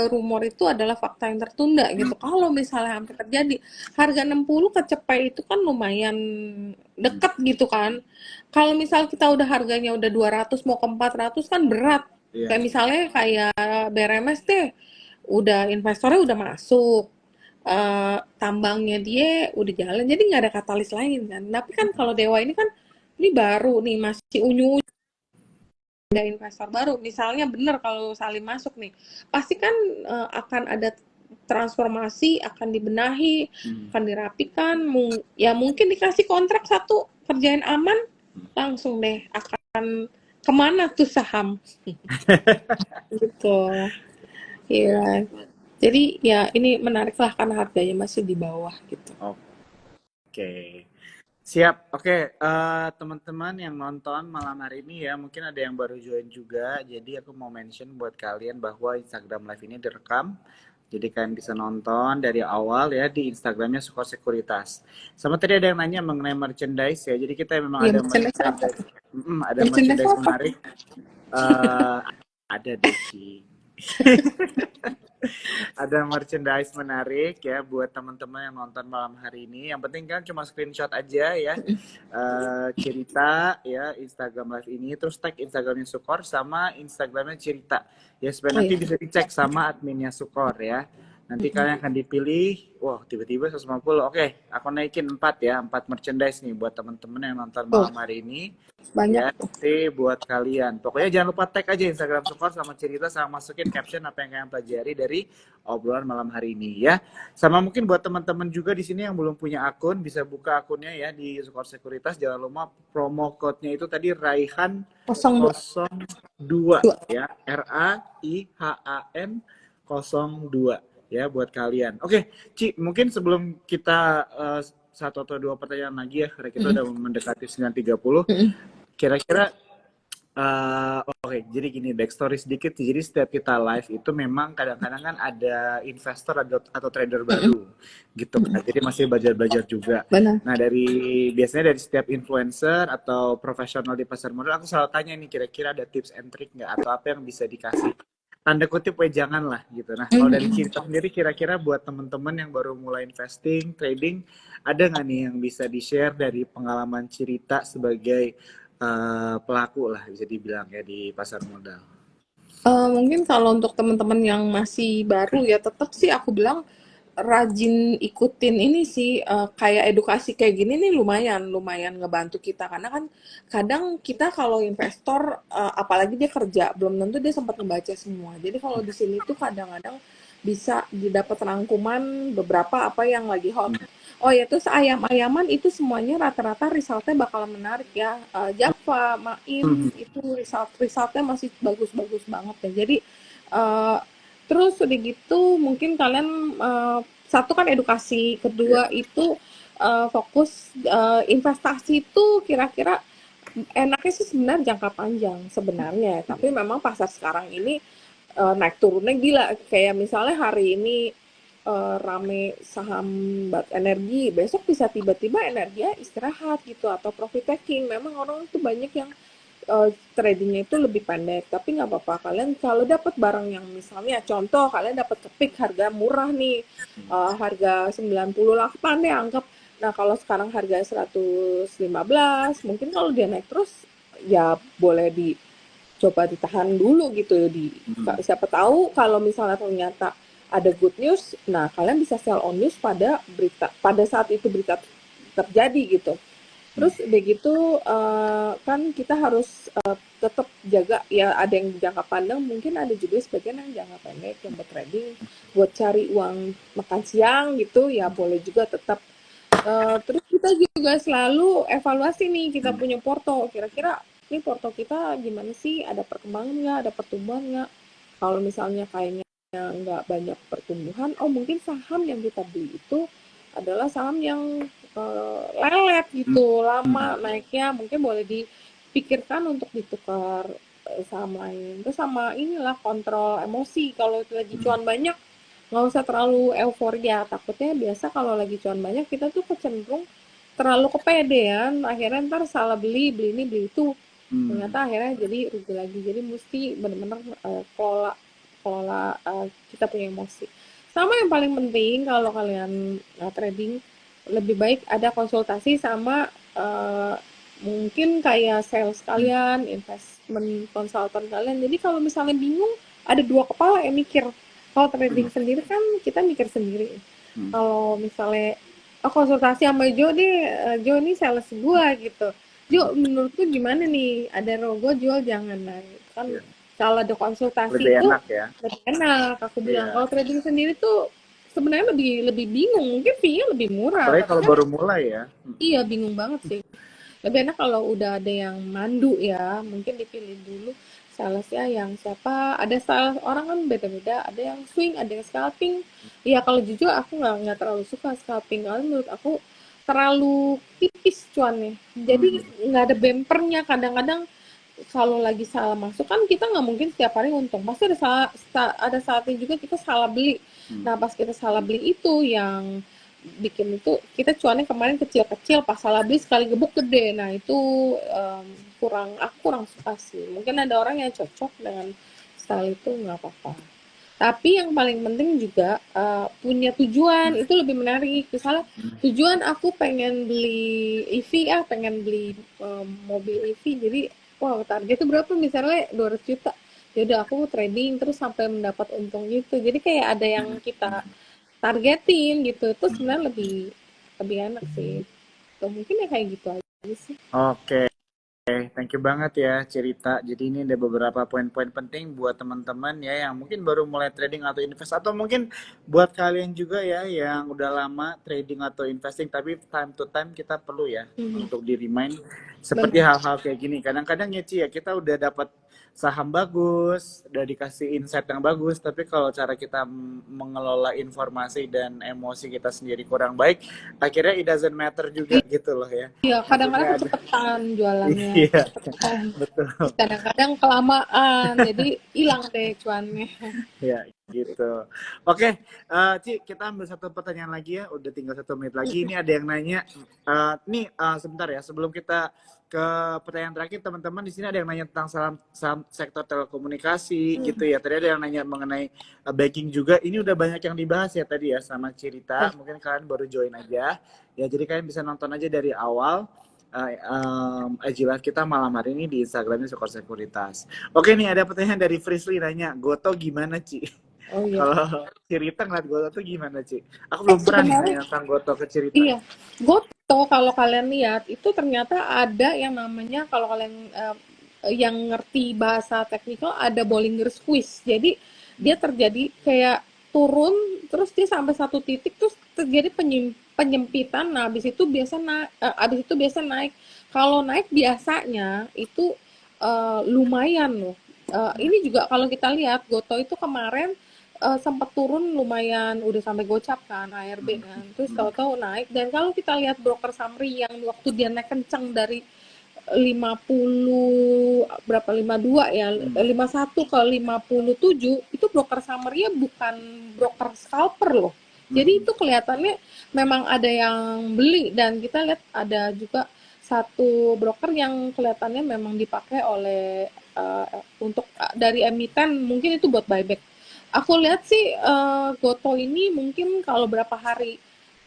rumor itu adalah fakta yang tertunda gitu. Kalau misalnya hampir terjadi, harga 60 kecapai itu kan lumayan Hmm. deket gitu kan. Kalau misal kita udah harganya udah 200 mau ke 400 kan berat. Iya. Kayak misalnya kayak BRMS deh, udah investornya udah masuk, tambangnya dia udah jalan, jadi nggak ada katalis lain kan. Tapi kan kalau Dewa ini kan ini baru nih, masih unyu ada investor baru, misalnya bener kalau Salim masuk nih, pasti kan akan ada transformasi, akan dibenahi, Hmm. akan dirapikan, ya mungkin dikasih kontrak satu, kerjain aman, langsung deh akan kemana tuh saham gitu. Iya. Jadi ya ini menarik lah karena harganya masih di bawah gitu. Oke. Siap. Oke, teman-teman yang nonton malam hari ini ya, mungkin ada yang baru join juga. Jadi aku mau mention buat kalian bahwa Instagram Live ini direkam. Jadi kalian bisa nonton dari awal ya di Instagramnya Sukor Sekuritas. Sama tadi ada yang nanya mengenai merchandise ya. Jadi kita memang Iya, ada merchandise apa merchandise, tuh? ada Merchandise merchandise apa? menarik. Eh, ada deh sih. Ada merchandise menarik ya buat teman-teman yang nonton malam hari ini. Yang penting kan cuma screenshot aja ya, cerita ya Instagram live ini, terus tag Instagramnya Sukor sama Instagramnya cerita ya supaya Oh nanti iya. bisa dicek sama adminnya Sukor ya. Nanti kalian akan dipilih, wah tiba-tiba 150, oke aku naikin 4 ya, 4 merchandise nih buat teman-teman yang nonton Tuh, malam hari ini. banyak Ya, tuh. nanti buat kalian. Pokoknya jangan lupa tag aja Instagram Sukor sama cerita sama masukin caption apa yang kalian pelajari dari obrolan malam hari ini ya. Sama mungkin buat teman-teman juga di sini yang belum punya akun bisa buka akunnya ya di Sukor Sekuritas. Jangan lupa promo code-nya itu tadi Raihan 02. 02 ya. RAIHAN 02 ya buat kalian. Oke, Ci, mungkin sebelum kita satu atau dua pertanyaan lagi ya, karena kita udah mendekati 9.30. Kira-kira oke, jadi gini backstory sedikit. Jadi setiap kita live itu memang kadang-kadang kan ada investor atau trader baru gitu kan. Jadi masih belajar-belajar juga. Benar. Nah biasanya dari setiap influencer atau profesional di pasar modal, aku selalu tanya nih kira-kira ada tips and trick nggak atau apa yang bisa dikasih tanda kutip jangan lah gitu. Nah kalau dari cerita sendiri kira-kira buat teman-teman yang baru mulai investing, trading, ada nggak nih yang bisa di-share dari pengalaman cerita sebagai pelaku lah bisa dibilang ya di pasar modal. Mungkin kalau untuk teman-teman yang masih baru ya tetap sih aku bilang rajin ikutin ini sih, kayak edukasi kayak gini nih lumayan lumayan ngebantu kita karena kan kadang kita kalau investor, apalagi dia kerja belum tentu dia sempat ngebaca semua. Jadi kalau di sini tuh kadang-kadang bisa didapat rangkuman beberapa apa yang lagi hot. Oh ya, terus ayam-ayaman itu semuanya rata-rata resultnya bakalan menarik ya. Java, Maim itu resultnya masih bagus-bagus banget ya. Jadi eh, terus udah gitu mungkin kalian satu kan edukasi, Ya. kedua itu fokus investasi itu kira-kira enaknya sih sebenarnya jangka panjang sebenarnya. Tapi memang pasar sekarang ini naik turunnya gila. Kayak misalnya hari ini rame saham energi, besok bisa tiba-tiba energi istirahat gitu atau profit taking. Memang orang itu banyak yang tradingnya itu lebih pendek, tapi nggak apa-apa. Kalian kalau dapat barang yang misalnya contoh kalian dapat kepik harga murah nih, harga 98 deh anggap. Nah, kalau sekarang harganya 115, mungkin kalau dia naik terus, ya boleh dicoba ditahan dulu gitu. Hmm. Siapa tahu kalau misalnya ternyata ada good news, nah kalian bisa sell on news pada saat itu berita terjadi gitu. Hmm. Terus begitu kan kita harus tetap jaga ya, ada yang jangka panjang, mungkin ada juga sebagian yang jangka pendek yang buat trading, buat cari uang makan siang gitu ya boleh juga tetap. Terus kita juga selalu evaluasi nih kita Hmm. punya porto, kira-kira ini porto kita gimana sih, ada perkembangan nggak, ada pertumbuhan nggak. Kalau misalnya kayaknya nggak banyak pertumbuhan, oh mungkin saham yang kita beli itu adalah saham yang lelet gitu, Hmm. lama naiknya, mungkin boleh dipikirkan untuk ditukar saham lain. Terus sama inilah kontrol emosi, kalau lagi Hmm. cuan banyak nggak usah terlalu euforia, takutnya biasa kalau lagi cuan banyak kita tuh kecenderung terlalu kepedean, akhirnya ntar salah beli, beli ini beli itu, Hmm. ternyata akhirnya jadi rugi lagi. Jadi mesti benar-benar kelola kelola kita punya emosi. Sama yang paling penting kalau kalian trading, lebih baik ada konsultasi sama mungkin kayak sales kalian, investment consultant kalian. Jadi kalau misalnya bingung, ada dua kepala yang mikir. Kalau Hmm. trading sendiri kan kita mikir sendiri. Hmm. Kalau misalnya konsultasi sama Jo deh, Jo ini sales gua gitu. Jo, menurutku gimana nih? Ada rogo jual jangan, nah kan Ya. kalau ada konsultasi Lebih itu enak ya. lebih enak. Aku bilang Iya. kalau trading sendiri tuh sebenarnya lebih lebih bingung. Mungkin fee-nya lebih murah, Apalagi tapi kalau kan baru mulai ya. Hmm. iya bingung banget sih. Lebih enak kalau udah ada yang mandu ya, mungkin dipilih dulu salesnya yang siapa. Ada sales orang kan beda-beda, ada yang swing, ada yang scalping. Iya kalau jujur aku nggak terlalu suka scalping, karena menurut aku terlalu tipis cuannya. Jadi Hmm. nggak ada bempernya. Kadang-kadang kalau lagi salah masuk kan kita nggak mungkin setiap hari untung. Pasti ada saatnya juga kita salah beli. Hmm. Nah pas kita salah beli itu yang bikin itu kita cuannya kemarin kecil-kecil, pas salah beli sekali gebuk gede. Nah itu aku kurang suka sih. Mungkin ada orang yang cocok dengan style itu, nggak apa-apa. Tapi yang paling penting juga punya tujuan, itu lebih menarik. Misalnya tujuan aku pengen beli EV, pengen beli mobil EV, jadi wow target itu berapa, misalnya 200 juta. Ya udah aku trading terus sampai mendapat untung gitu. Jadi kayak ada yang kita targetin gitu. Itu sebenarnya lebih lebih enak sih. Tuh, mungkin ya kayak gitu aja sih. Oke. Thank you banget ya cerita. Jadi ini ada beberapa poin-poin penting buat teman-teman ya yang mungkin baru mulai trading atau invest, atau mungkin buat kalian juga ya yang udah lama trading atau investing tapi time to time kita perlu ya Mhm. untuk di remind seperti Benar. hal-hal kayak gini. Kadang-kadang ya Ci ya, kita udah dapat saham bagus, udah dikasih insight yang bagus, tapi kalau cara kita mengelola informasi dan emosi kita sendiri kurang baik, akhirnya it doesn't matter juga gitu loh ya. Iya, kadang-kadang Maksudnya ada. kecepatan jualannya, Iya, kecepatan. betul. Terus kadang-kadang kelamaan, jadi hilang deh cuannya. Ya, gitu. Oke, Ci, kita ambil satu pertanyaan lagi ya. Udah tinggal 1 menit lagi. Ini ada yang nanya. Nih, sebentar ya. Sebelum kita ke pertanyaan terakhir, teman-teman di sini ada yang nanya tentang saham, saham sektor telekomunikasi gitu ya. Tadi ada yang nanya mengenai banking juga. Ini udah banyak yang dibahas ya tadi ya sama Cerita. Mungkin kalian baru join aja. Ya, jadi kalian bisa nonton aja dari awal. IG Live kita malam hari ini di Instagramnya Sukor Sekuritas. Oke nih, ada pertanyaan dari Frisly nanya, Goto gimana Ci? Oh iya. Kalau Cerita ngeliat Goto tuh gimana Ci? Aku belum pernah nih Sebenarnya nanya tentang Goto ke Cerita. iya. Goto kalau kalian lihat itu ternyata ada yang namanya, kalau kalian yang ngerti bahasa teknikal, ada Bollinger Squeeze. Jadi dia Hmm. terjadi kayak turun, terus dia sampai satu titik terus terjadi penyempitan. Nah, habis itu biasa naik. Kalau naik biasanya itu lumayan loh. Ini juga kalau kita lihat Goto itu kemarin sempat turun lumayan, udah sampai gocap kan ARB kan, terus Hmm. tahu-tahu naik. Dan kalau kita lihat broker Samri yang waktu dia naik kencang dari 50 berapa, 52 ya, Hmm. 51 ke 57, itu broker Samri ya, bukan broker scalper loh. Jadi Hmm. itu kelihatannya memang ada yang beli. Dan kita lihat ada juga satu broker yang kelihatannya memang dipakai oleh untuk dari emiten, mungkin itu buat buyback. Aku lihat sih Goto ini mungkin kalau berapa hari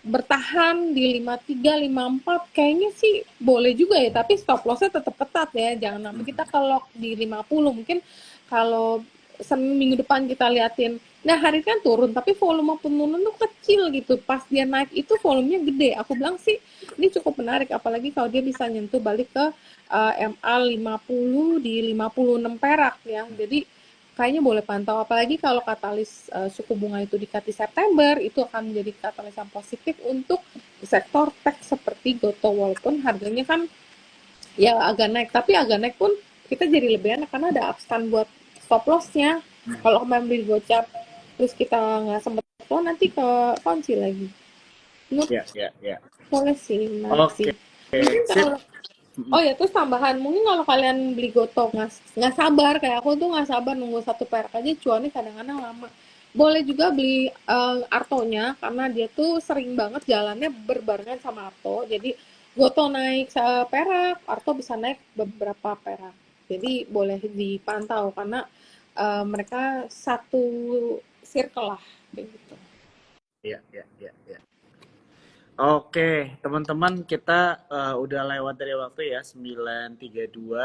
bertahan di 53, 54 kayaknya sih boleh juga ya, tapi stop lossnya tetap ketat ya. Jangan sampai kita kalau di 50 mungkin kalau Senin minggu depan kita liatin. Nah, hari kan turun tapi volume penurunan tuh kecil gitu. Pas dia naik itu volumenya gede. Aku bilang sih ini cukup menarik apalagi kalau dia bisa nyentuh balik ke MA 50 di 56 perak ya. Jadi kayaknya boleh pantau apalagi kalau katalis suku bunga itu dikat di September itu akan menjadi katalis yang positif untuk sektor tech seperti Goto walaupun harganya kan ya agak naik tapi agak naik pun kita jadi lebih enak karena ada upstand buat stop lossnya kalau kemarin beli gocap terus kita nggak sempet lo nanti ke kunci lagi menurut Ya, ya, ya. boleh sih menarik Oke, sih mungkin sip. kalau oh ya, terus tambahan mungkin kalau kalian beli goto nggak sabar kayak aku tuh nggak sabar nunggu satu perak aja cuannya kadang-kadang lama. Boleh juga beli artonya karena dia tuh sering banget jalannya berbarengan sama arto. Jadi goto naik perak, arto bisa naik beberapa perak. Jadi boleh dipantau karena mereka satu circle lah kayak gitu. Ya, ya, ya, ya. Oke, teman-teman kita udah lewat dari waktu ya 9.32.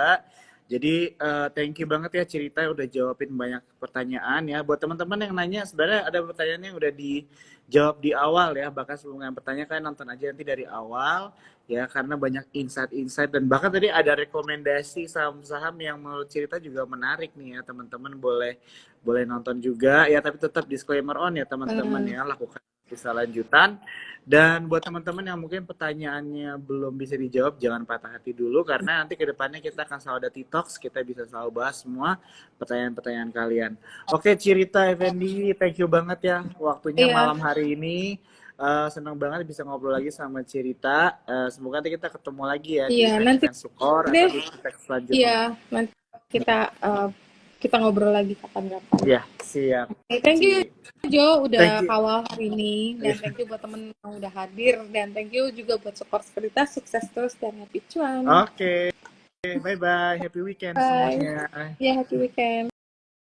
Jadi thank you banget ya cerita udah jawabin banyak pertanyaan ya. Buat teman-teman yang nanya sebenarnya ada pertanyaan yang udah dijawab di awal ya. Bahkan sebelum yang bertanya kalian nonton aja nanti dari awal ya karena banyak insight-insight dan bahkan tadi ada rekomendasi saham-saham yang menurut cerita juga menarik nih ya teman-teman boleh boleh nonton juga ya tapi tetap disclaimer on ya teman-teman Hmm, ya lakukan bisa lanjutan dan buat teman-teman yang mungkin pertanyaannya belum bisa dijawab, jangan patah hati dulu karena nanti kedepannya kita akan selalu ada T-Talks, kita bisa selalu bahas semua pertanyaan-pertanyaan kalian. Oke, Cirita Effendi, thank you banget ya waktunya iya, malam hari ini. Senang banget bisa ngobrol lagi sama Cirita. Semoga nanti kita ketemu lagi ya di iya nanti event-event Sukor atau deh. di T-Talk selanjutnya. Iya, nanti kita kita ngobrol lagi kapan-kapan. Ya, siap. Oke, thank you Ci. Jo udah Thank you. kawal hari ini dan thank you buat temen yang udah hadir dan thank you juga buat support sekuritas sukses terus dan happy cuan. Oke, bye-bye. Happy weekend Bye. semuanya. Ya, happy weekend.